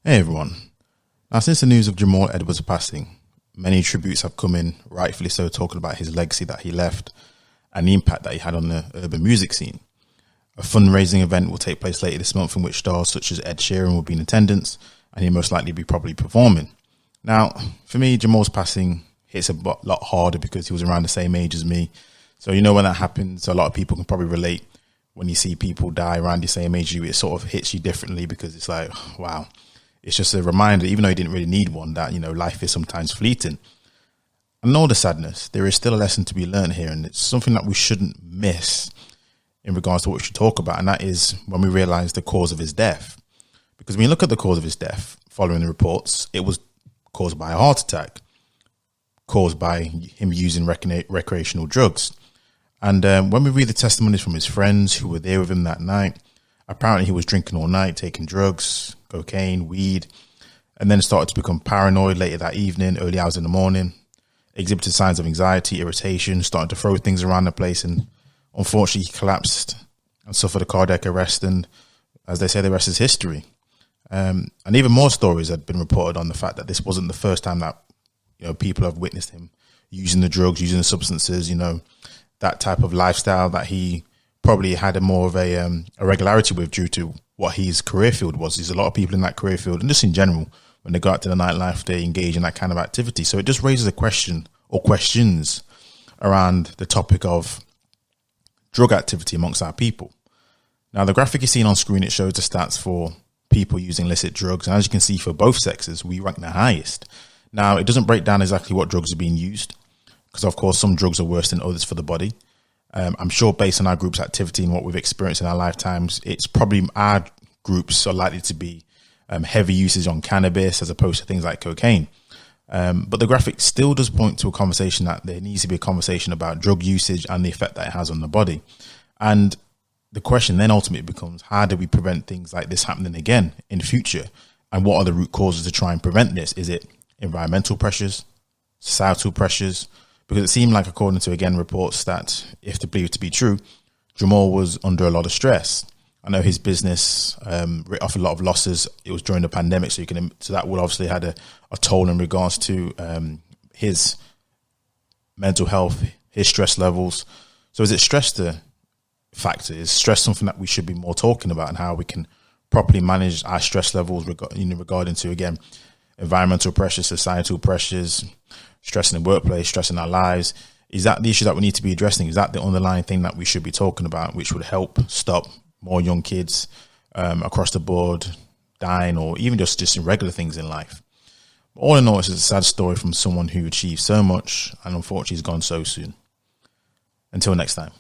Hey everyone. Now, since the news of Jamal Edwards passing, many tributes have come in, rightfully so, talking about his legacy that he left and the impact that he had on the urban music scene. A fundraising event will take place later this month in which stars such as Ed Sheeran will be in attendance, and he'll most likely be probably performing. Now, for me, Jamal's passing hits a lot harder because he was around the same age as me. So, when that happens, a lot of people can probably relate. When you see people die around the same age as you, it sort of hits you differently because it's like, wow. It's just a reminder, even though he didn't really need one, that, life is sometimes fleeting. And all the sadness, there is still a lesson to be learned here, and it's something that we shouldn't miss in regards to what we should talk about, and that is when we realize the cause of his death. Because when you look at the cause of his death, following the reports, it was caused by a heart attack, caused by him using recreational drugs. And when we read the testimonies from his friends who were there with him that night, apparently he was drinking all night, taking drugs, cocaine, weed, and then started to become paranoid later that evening, early hours in the morning, exhibited signs of anxiety, irritation, started to throw things around the place, and unfortunately he collapsed and suffered a cardiac arrest, and as they say, the rest is history. And even more stories had been reported on the fact that this wasn't the first time that people have witnessed him using the drugs, using the substances, that type of lifestyle that he probably had more of a regularity with due to what his career field was. There's a lot of people in that career field, and just in general, when they go out to the nightlife, they engage in that kind of activity. So it just raises a question or questions around the topic of drug activity amongst our people. Now, the graphic you're seeing on screen, it shows the stats for people using illicit drugs. And as you can see, for both sexes, we rank the highest. Now, it doesn't break down exactly what drugs are being used, because of course, some drugs are worse than others for the body. I'm sure based on our group's activity and what we've experienced in our lifetimes, it's probably our groups are likely to be heavy usage on cannabis as opposed to things like cocaine. But the graphic still does point to a conversation that there needs to be a conversation about drug usage and the effect that it has on the body. And the question then ultimately becomes, how do we prevent things like this happening again in the future? And what are the root causes to try and prevent this? Is it environmental pressures, societal pressures? Because it seemed like, according to, again, reports that, if they believe it to be true, Jamal was under a lot of stress. I know his business writ off a lot of losses. It was during the pandemic, so that would obviously had a toll in regards to his mental health, his stress levels. So is it stress the factor? Is stress something that we should be more talking about, and how we can properly manage our stress levels regarding to, again, environmental pressures, societal pressures, stress in the workplace, stress in our lives? Is that the issue that we need to be addressing? Is that the underlying thing that we should be talking about, which would help stop more young kids across the board dying, or even just in regular things in life? All in all, it's a sad story from someone who achieved so much and unfortunately has gone so soon. Until next time.